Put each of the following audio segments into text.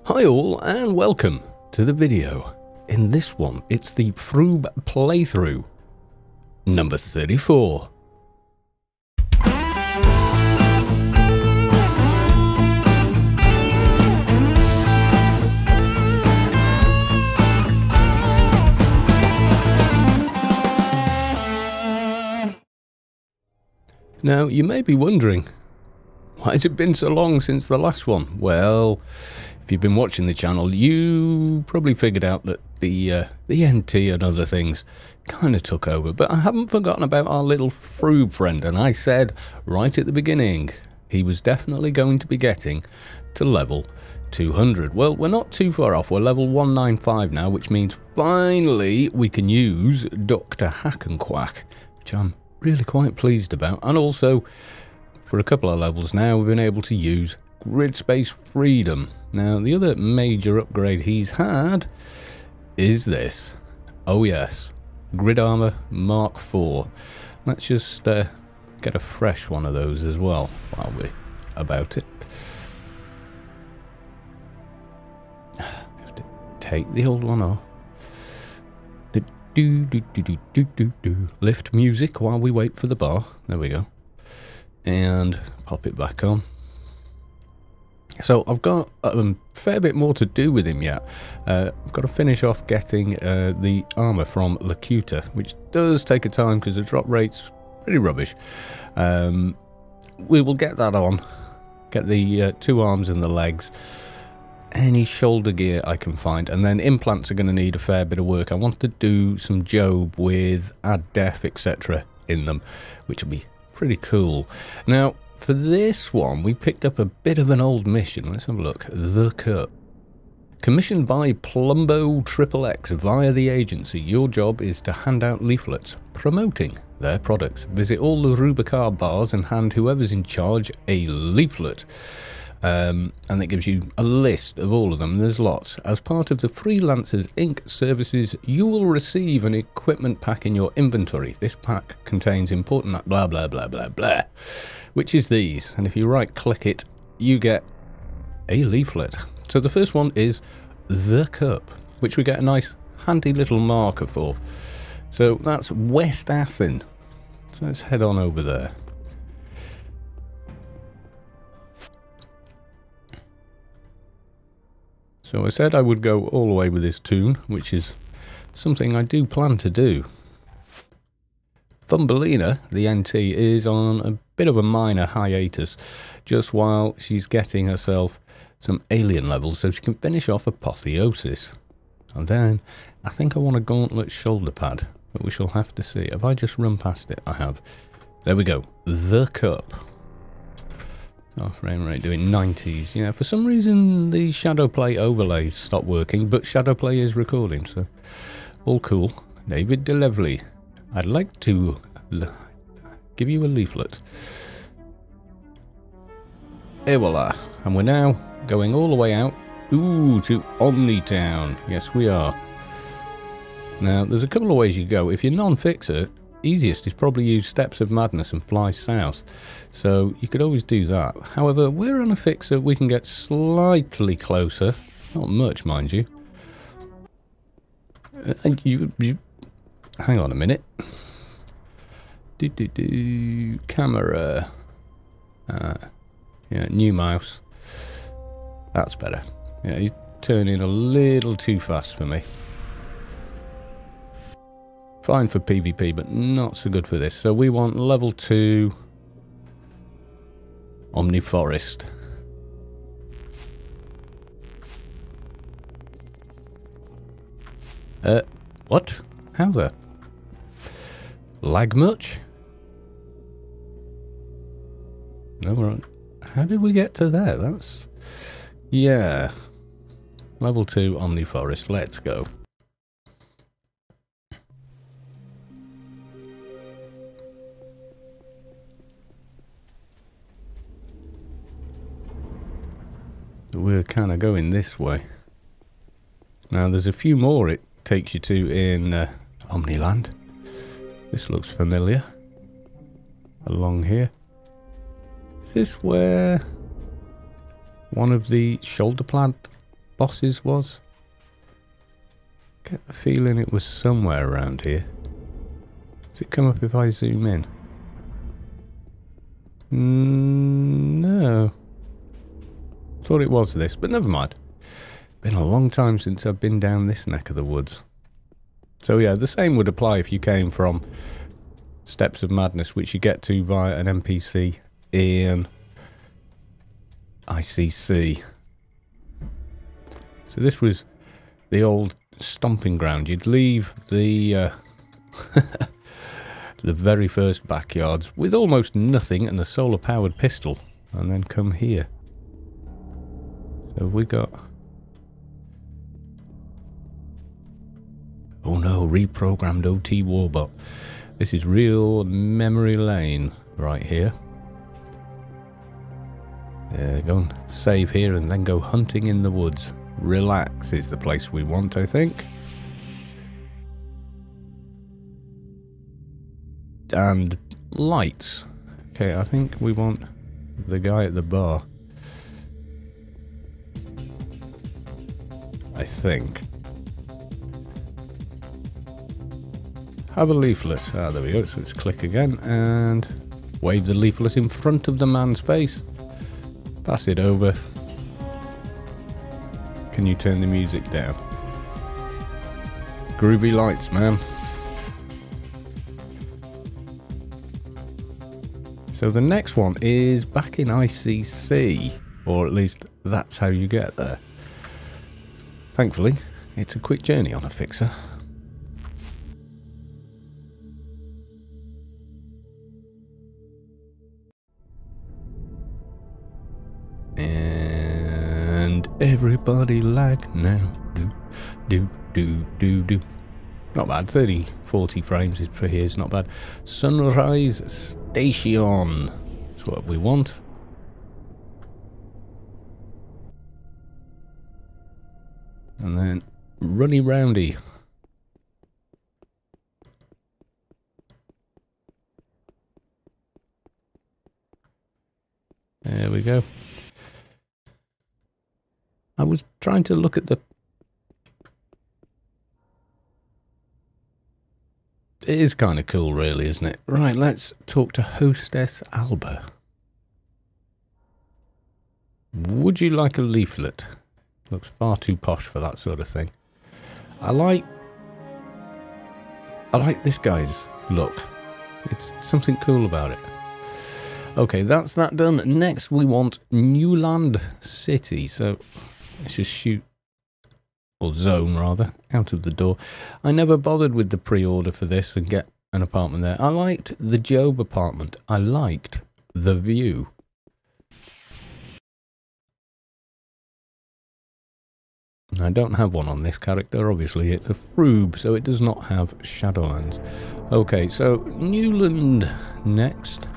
Hi all and welcome to the video. In this one, it's the Teh fr00b playthrough, number 34. Now, you may be wondering, why has it been so long since the last one? Well, if you've been watching the channel, you probably figured out that the NT and other things kind of took over. But I haven't forgotten about our little Teh friend, and I said right at the beginning he was definitely going to be getting to level 200. Well, we're not too far off. We're level 195 now, which means finally we can use Dr. Hack and Quack, which I'm really quite pleased about. And also, for a couple of levels now, we've been able to use Grid Space Freedom. Now, the other major upgrade he's had is this. Oh yes, Grid Armor Mark IV. Let's just get a fresh one of those as well while we're about it. Have to take the old one off. Lift music while we wait for the bar. There we go. And pop it back on. So I've got a fair bit more to do with him yet. I've got to finish off getting the armor from Lacuta, which does take a time because the drop rate's pretty rubbish. We will get that on, get the two arms and the legs, any shoulder gear I can find, and then implants are going to need a fair bit of work. I want to do some Job with add def etc in them, which will be pretty cool. Now, for this one, we picked up a bit of an old mission. Let's have a look. The Cup. Commissioned by Plumbo XXX via the agency, your job is to hand out leaflets promoting their products. Visit all the Rubicard bars and hand whoever's in charge a leaflet. And it gives you a list of all of them. There's lots. As part of the Freelancers Inc. services, you will receive an equipment pack in your inventory. This pack contains important blah blah blah blah blah, which is these. And if you right click it, you get a leaflet. So the first one is The Cup, which we get a nice handy little marker for. So that's West Athen. So let's head on over there. So I said I would go all the way with this tune, which is something I do plan to do. Thumbelina, the NT, is on a bit of a minor hiatus, just while she's getting herself some alien levels so she can finish off Apotheosis. And then, I think I want a gauntlet shoulder pad, but we shall have to see. Have I just run past it? I have. There we go. The Cup. Oh, frame rate doing 90s. Yeah, for some reason the Shadowplay overlays stopped working, but Shadowplay is recording, so all cool. David DeLevely, I'd like to give you a leaflet. Et voila. And we're now going all the way out, ooh, to Omnitown. Yes, we are. Now, there's a couple of ways you go. If you're non-fixer, easiest is probably use Steps of Madness and fly south. So you could always do that. However, we're on a fixer, we can get slightly closer. Not much, mind you. And you hang on a minute. Camera. Yeah, new mouse. That's better. Yeah, he's turning a little too fast for me. Fine for PvP, but not so good for this. So we want level 2 Omniforest. What? How the? Lag much? No, we're on. How did we get to there? That's... yeah. Level 2 Omniforest. Let's go. We're kind of going this way. Now there's a few more it takes you to in Omniland. This looks familiar. Along here. Is this where one of the shoulder pad bosses was? Get the feeling it was somewhere around here. Does it come up if I zoom in? No. Thought it was this, but never mind. Been a long time since I've been down this neck of the woods. So yeah, the same would apply if you came from Steps of Madness, which you get to via an NPC in ICC. So this was the old stomping ground. You'd leave the the very first backyards with almost nothing and a solar powered pistol, and then come here. So we got... Oh no, reprogrammed OT Warbot. This is real memory lane right here. Go and save here and then go hunting in the woods. Relax is the place we want, I think. And lights. Okay, I think we want the guy at the bar. I think. Have a leaflet. Ah, there we go. So let's click again and wave the leaflet in front of the man's face. Pass it over. Can you turn the music down? Groovy lights, man. So the next one is back in ICC, or at least that's how you get there. Thankfully, it's a quick journey on a fixer. And everybody like now. Do. Not bad. 30, 40 frames is per here. It's not bad. Sunrise Station. That's what we want. And then Runny Roundy. There we go. I was trying to look at the... It is kind of cool, really, isn't it? Right, let's talk to Hostess Alba. Would you like a leaflet? Looks far too posh for that sort of thing. I like this guy's look. It's something cool about it. Okay, that's that done. Next, we want Newland City. So let's just shoot, or zone rather, out of the door. I never bothered with the pre-order for this and get an apartment there. I liked the Job apartment. I liked the view. I don't have one on this character, obviously. It's a fr00b, so it does not have Shadowlands. Okay, so Newland next.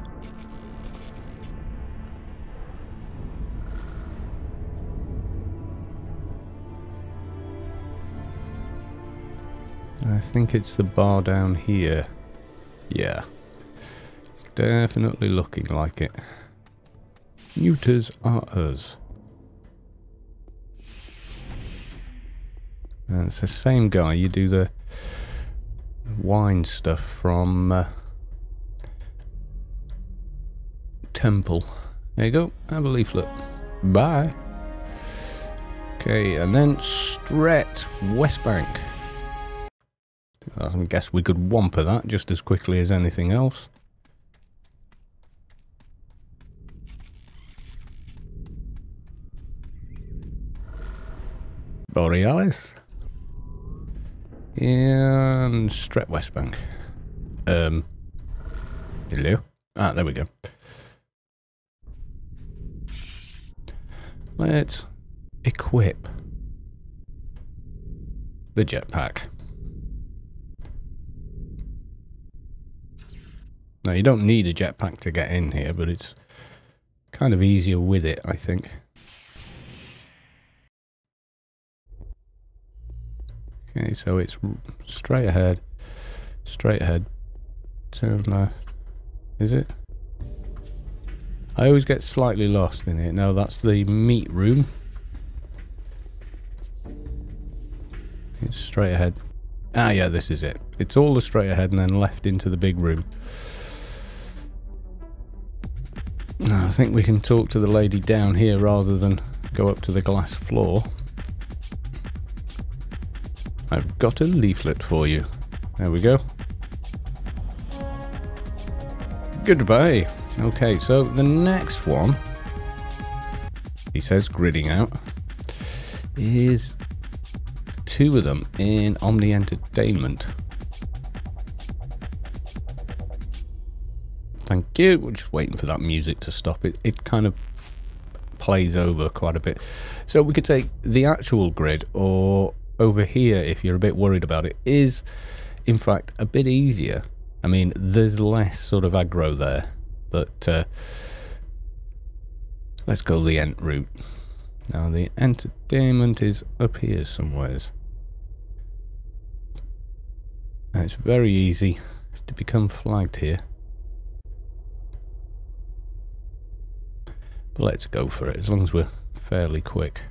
I think it's the bar down here. Yeah. It's definitely looking like it. Neuters are us. And it's the same guy. You do the wine stuff from Temple. There you go. Have a leaflet. Bye. Okay, and then Stret West Bank. I guess we could wamper that just as quickly as anything else. Borealis. And Stret West Bank. Hello? Ah, there we go. Let's equip the jetpack. Now, you don't need a jetpack to get in here, but it's kind of easier with it, I think. Okay, so it's straight ahead, turn left. Is it? I always get slightly lost in it. No, that's the meat room. It's straight ahead. Ah, yeah, this is it. It's all the straight ahead and then left into the big room. I think we can talk to the lady down here rather than go up to the glass floor. I've got a leaflet for you. There we go. Goodbye. Okay, so the next one, he says, gridding out, is 2 of them in Omni Entertainment. Thank you. We're just waiting for that music to stop. It kind of plays over quite a bit. So we could take the actual grid, or over here, if you're a bit worried about it, is in fact a bit easier. I mean, there's less sort of aggro there, but let's go the Ent route. Now the entertainment is up here somewheres. Now it's very easy to become flagged here. But let's go for it, as long as we're fairly quick.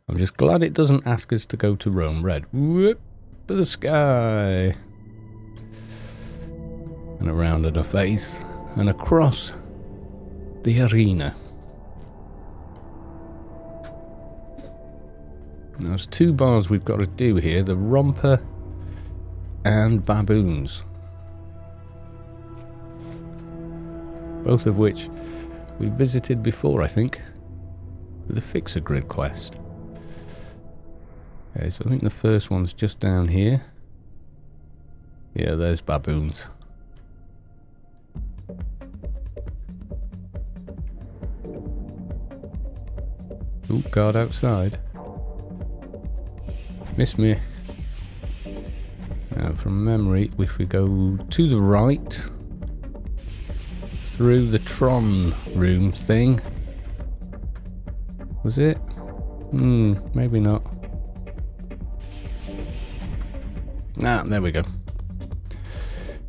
I'm just glad it doesn't ask us to go to Rome Red. Whoop, to the sky. And around in her face. And across the arena. Now, there's 2 bars we've got to do here. The Romper and Baboons. Both of which we visited before, I think, with the Fixer Grid quest. Okay, so I think the first one's just down here. Yeah, there's Baboons. Ooh, guard outside. Missed me. Now, from memory, if we go to the right, through the Tron room thing. Was it? Maybe not. Ah, there we go.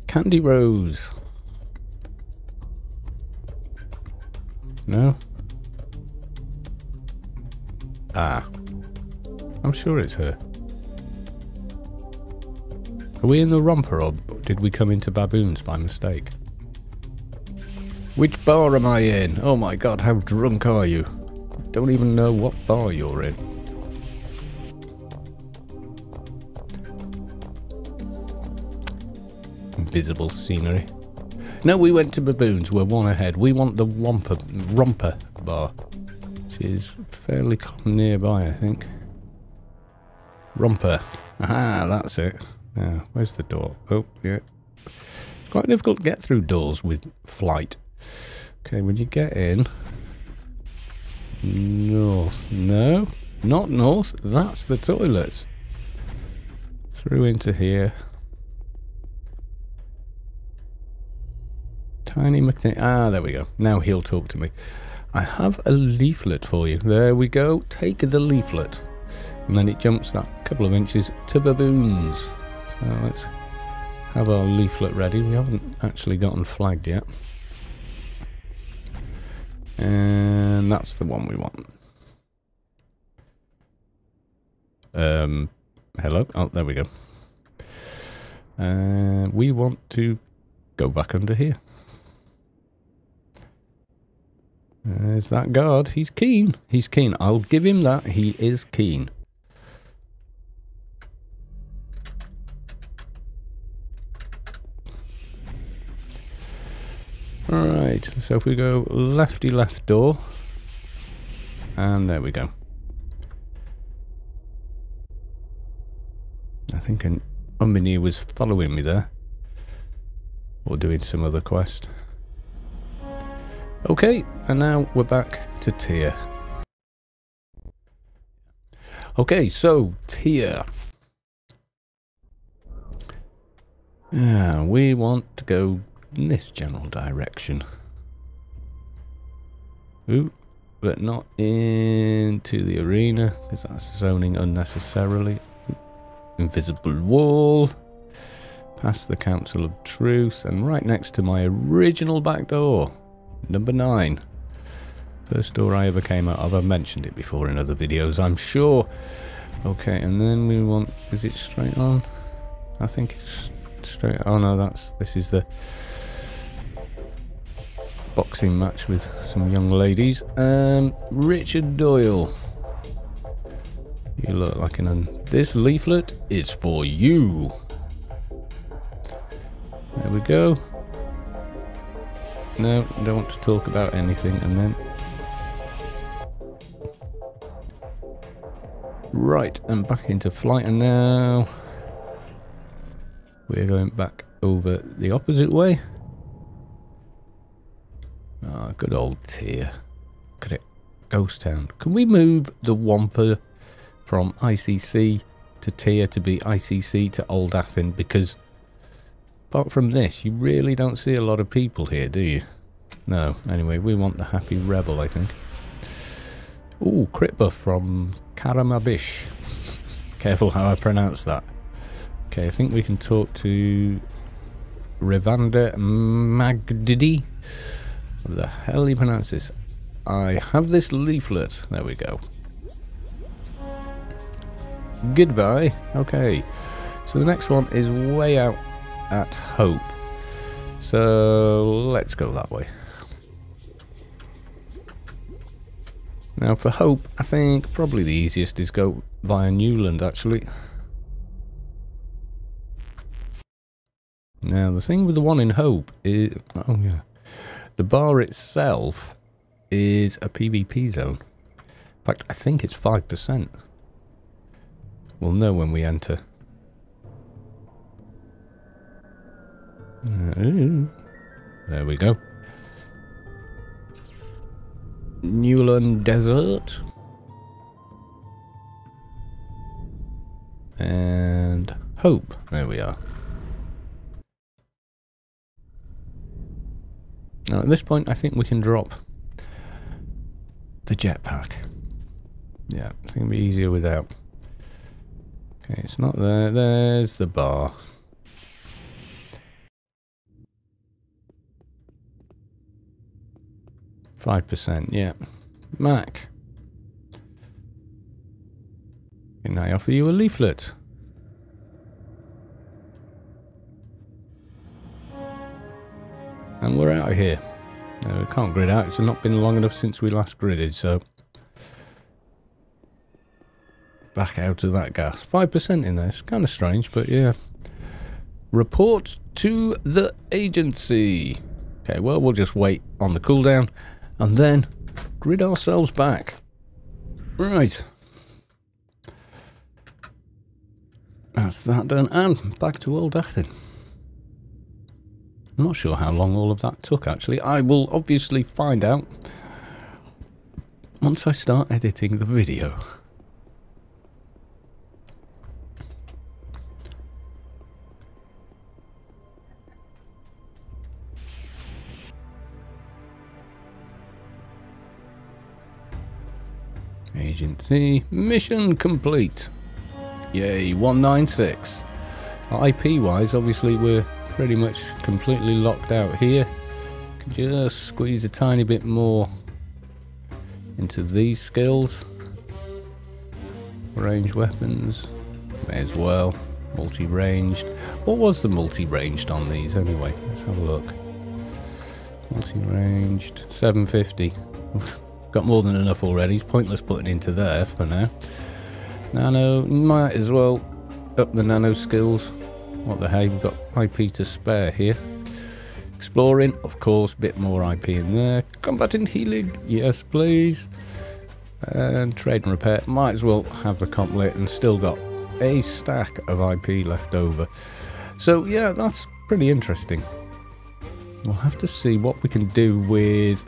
Candy Rose. No? Ah. I'm sure it's her. Are we in the Romper, or did we come into Baboons by mistake? Which bar am I in? Oh my god, how drunk are you? Don't even know what bar you're in. Invisible scenery. No, we went to Baboons. We're 1 ahead. We want the Romper bar, which is fairly nearby, I think. Romper. Aha, that's it. Yeah, where's the door? Oh, yeah. It's quite difficult to get through doors with flight. Okay, when you get in... North. No, not north. That's the toilets. Through into here. Tiny McNick. Ah, there we go. Now he'll talk to me. I have a leaflet for you. There we go. Take the leaflet. And then it jumps that couple of inches to Baboons. So let's have our leaflet ready. We haven't actually gotten flagged yet. And that's the one we want. Hello? Oh, there we go. We want to go back under here. There's that guard. He's keen. He's keen. I'll give him that. He is keen. Alright, so if we go lefty left door, and there we go. I think an Omni was following me there, or doing some other quest. Okay, and now we're back to Teh. Okay, so Teh. We want to go in this general direction. Ooh, but not into the arena, because that's zoning unnecessarily. Ooh, invisible wall. Past the Council of Truth, and right next to my original back door. Number 9. First door I ever came out of. I've mentioned it before in other videos, I'm sure. Okay, and then we want... Is it straight on? I think it's straight... Oh no, this is the boxing match with some young ladies. Richard Doyle. You look like an... This leaflet is for you. There we go. No, don't want to talk about anything, and then... Right, and back into flight, and now... We're going back over the opposite way. Ah, good old Teh. Look at it. Ghost Town. Can we move the Wampa from ICC to Teh to be ICC to Old Athen? Because apart from this, you really don't see a lot of people here, do you? No. Anyway, we want the Happy Rebel, I think. Ooh, crit buff from Karamabish. Careful how I pronounce that. Okay, I think we can talk to Revanda Magdidi. What the hell do you pronounce this? I have this leaflet. There we go. Goodbye. Okay. So the next one is way out at Hope. So let's go that way. Now for Hope, I think probably the easiest is go via Newland, actually. Now the thing with the one in Hope is... Oh yeah. The bar itself is a PvP zone. In fact, I think it's 5%. We'll know when we enter. There we go. Newland Desert. And Hope. There we are. Now at this point I think we can drop the jetpack. Yeah, I think it'll be easier without. Okay, it's not there. There's the bar. %, yeah. Mac. Can I offer you a leaflet? And we're out of here. No, we can't grid out. It's not been long enough since we last gridded, so... Back out of that gas. 5% in there. It's kind of strange, but yeah. Report to the agency. Okay, well, we'll just wait on the cooldown. And then grid ourselves back. Right. That's that done. And back to Old Athen. I'm not sure how long all of that took, actually. I will obviously find out once I start editing the video. Agency mission complete. Yay, 196. IP wise, obviously we're pretty much completely locked out here. Can just squeeze a tiny bit more into these skills. Ranged weapons, may as well. Multi-ranged. What was the multi-ranged on these anyway? Let's have a look. Multi-ranged 750. Got more than enough already. It's pointless putting into there for now. Nano, might as well up the nano skills. What the heck, we've got IP to spare here. Exploring, of course, bit more IP in there. Combat and healing, yes please. And trade and repair, might as well have the comp lit and still got a stack of IP left over. So yeah, that's pretty interesting. We'll have to see what we can do with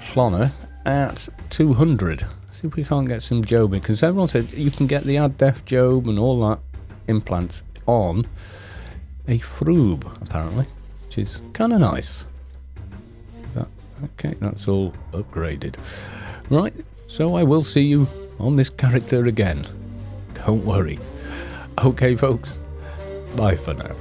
Hlonner at 200. See if we can't get some Job in, because everyone said you can get the Ad Def Job and all that implants on a Teh fr00b, apparently, which is kind of nice. Okay, that's all upgraded. Right, so I will see you on this character again. Don't worry. Okay, folks, bye for now.